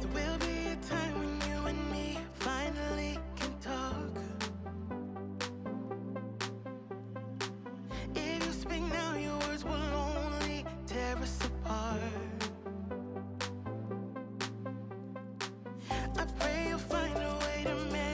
There will be a time when you and me finally can talk. If you speak now, your words will only tear us apart. I pray you'll find a way to make